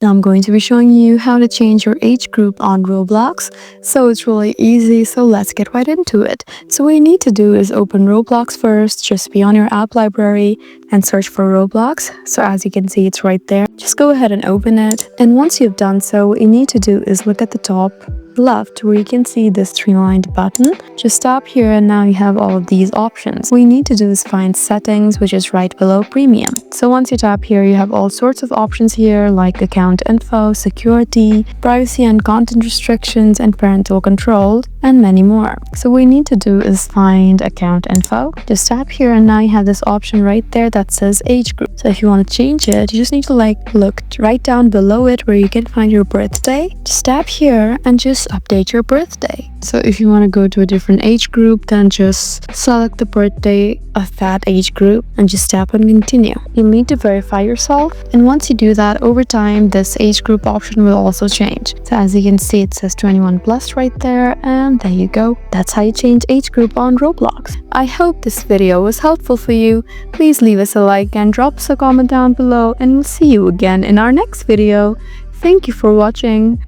Now I'm going to be showing you how to change your age group on Roblox. So it's really easy, so let's get right into it. So what you need to do is open Roblox first, just be on your app library and search for Roblox. So as you can see, it's right there. Just go ahead and open it. And once you've done so, what you need to do is look at the top left where you can see this streamlined button. Just tap here and now you have all of these options. What you need to do is find settings, which is right below premium. So once you tap here, you have all sorts of options here like account info, security, privacy and content restrictions, and parental control, and many more. So what you need to do is find account info. Just tap here and now you have this option right there that says age group. So if you want to change it, you just need to look right down below it where you can find your birthday. Just tap here and just update your birthday. So if you want to go to a different age group, then just select the birthday of that age group and just tap on continue. You'll need to verify yourself, and once you do that, over time this age group option will also change. So as you can see, it says 21 plus right there, and there you go. That's how you change age group on Roblox. I hope this video was helpful for you. Please leave us a like and drop us a comment down below, and we'll see you again in our next video. Thank you for watching.